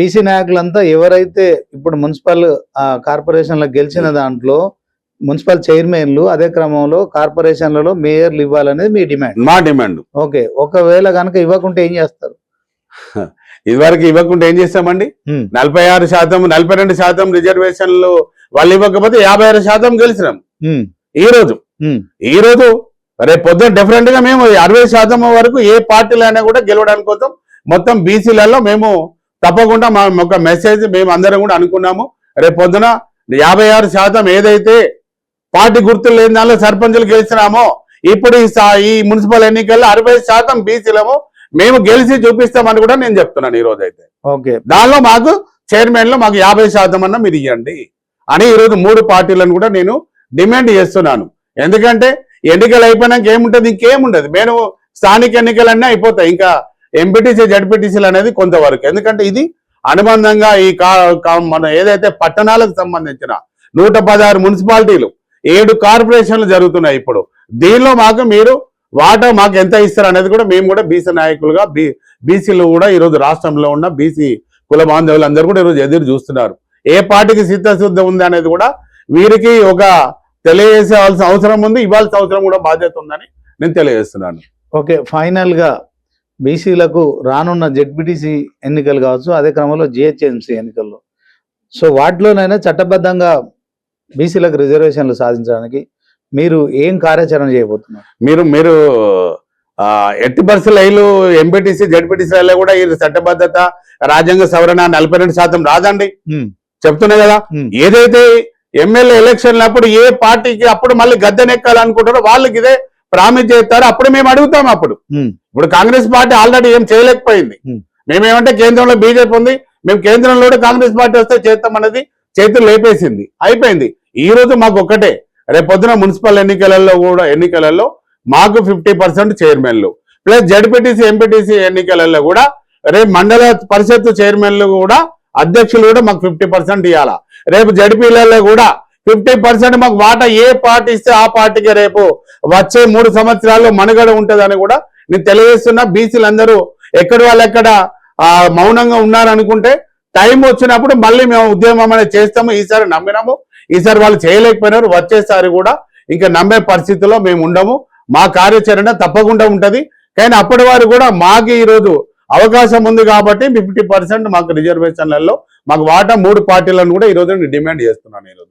BC నాయకులంతా ఎవరైతే ఇప్పుడు మున్సిపల్ కార్పొరేషన్లో గెలిచిన దాంట్లో మున్సిపల్ చైర్మన్లు అదే క్రమంలో కార్పొరేషన్లలో మేయర్లు ఇవ్వాలనేది మీ డిమాండ్? మా డిమాండ్. ఓకే, ఒకవేళ కనుక ఇవ్వకుంటే ఏం చేస్తారు? ఇదివరకు ఇవ్వకుంటే ఏం చేస్తామండి? 46%, 42% రిజర్వేషన్లు వాళ్ళు ఇవ్వకపోతే 56% గెలిచినాం. ఈ రోజు రేపు పొద్దున డిఫరెంట్ గా మేము 60% వరకు ఏ పార్టీలైనా కూడా గెలవడానికి కోసం మొత్తం బీసీలలో మేము తప్పకుండా మా ఒక మెసేజ్ మేము అందరం కూడా అనుకున్నాము. రేపు పొద్దున 56% ఏదైతే పార్టీ గుర్తులు లేని దానిలో సర్పంచులు గెలిచినామో ఇప్పుడు ఈ మున్సిపల్ ఎన్నికల్లో 60% బీసీలము మేము గెలిచి చూపిస్తామని కూడా నేను చెప్తున్నాను ఈ రోజు అయితే. ఓకే, దానిలో మాకు చైర్మన్ లో మాకు 50% అన్న మీరు ఇవ్వండి అని ఈరోజు 3 పార్టీలను కూడా నేను డిమాండ్ చేస్తున్నాను. ఎందుకంటే ఎన్నికలు అయిపోయినాక ఏముంటది? ఇంకేముండదు. మేము స్థానిక ఎన్నికలన్నీ అయిపోతాయి, ఇంకా ఎంపీటీసీ జడ్పీటీసీలు అనేది కొంతవరకు. ఎందుకంటే ఇది అనుబంధంగా ఈ మన ఏదైతే పట్టణాలకు సంబంధించిన 116 మున్సిపాలిటీలు 7 కార్పొరేషన్లు జరుగుతున్నాయి ఇప్పుడు. దీనిలో మాకు మీరు వాటా మాకు ఎంత ఇస్తారు అనేది కూడా మేము కూడా బీసీ నాయకులుగా బీసీలు కూడా ఈరోజు రాష్ట్రంలో ఉన్న బీసీ కుల బాంధవులు అందరూ కూడా ఈరోజు ఎదురు చూస్తున్నారు. ఏ పార్టీకి సిద్ధశుద్ధి ఉంది అనేది కూడా వీరికి ఒక తెలియజేసేవాల్సిన అవసరం ఉంది, ఇవ్వాల్సిన అవసరం కూడా బాధ్యత ఉందని నేను తెలియజేస్తున్నాను. ఓకే, ఫైనల్ గా బీసీలకు రానున్న జెడ్పీటీసీ ఎన్నికలు కావచ్చు, అదే క్రమంలో జిహెచ్ఎంసీ ఎన్నికల్లో సో వాటిలోనైనా చట్టబద్ధంగా బీసీలకు రిజర్వేషన్లు సాధించడానికి మీరు ఏం కార్యాచరణ చేయబోతున్నారు? మీరు ఎట్టి పరిస్థితులు ఎంపీటీసీ జడ్పీటీసీలలో కూడా ఈ చట్టబద్ధత రాజ్యాంగ సవరణ 42% రాదండి చెప్తున్నా కదా. ఏదైతే ఎమ్మెల్యే ఎలక్షన్లు అప్పుడు ఏ పార్టీకి అప్పుడు మళ్ళీ గద్దెనెక్కాలనుకుంటారో వాళ్ళకి ఇదే ప్రామిస్ చేస్తారు. అప్పుడు మేము అడుగుతాం. ఇప్పుడు కాంగ్రెస్ పార్టీ ఆల్రెడీ ఏం చేయలేకపోయింది. మేమేమంటే కేంద్రంలో బీజేపీ ఉంది, మేము కేంద్రంలో కాంగ్రెస్ పార్టీ వస్తే చేస్తామన్నది చేతులు లేపేసింది, అయిపోయింది. ఈ రోజు మాకు ఒక్కటే, రేపు పొద్దున మున్సిపల్ ఎన్నికలలో మాకు 50% చైర్మన్లు ప్లస్ జడ్పీటీసీ ఎంపీటీసీ ఎన్నికలలో కూడా రేపు మండల పరిషత్ చైర్మన్లు కూడా అధ్యక్షులు కూడా మాకు 50% ఇవ్వాలా. రేపు జడ్పీలలో కూడా 50% మాకు వాటా ఏ పార్టీ ఇస్తే ఆ పార్టీకి రేపు వచ్చే 3 సంవత్సరాల్లో మనుగడ ఉంటుందని కూడా నేను తెలియజేస్తున్నా. బీసీలందరూ ఎక్కడ వాళ్ళు ఎక్కడ మౌనంగా ఉన్నారనుకుంటే టైం వచ్చినప్పుడు మళ్ళీ మేము ఉద్యమం అనేది చేస్తాము. ఈసారి నమ్మినాము, ఈసారి వాళ్ళు చేయలేకపోయినారు, వచ్చేసారి కూడా ఇంకా నమ్మే పరిస్థితిలో మేము ఉండము. మా కార్యాచరణ తప్పకుండా ఉంటది. కానీ అప్పటి వారు కూడా మాకు ఈరోజు అవకాశం ఉంది కాబట్టి 50% మాకు రిజర్వేషన్లలో మాకు వాటా 3 పార్టీలను కూడా ఈరోజు డిమాండ్ చేస్తున్నాను. ఈరోజు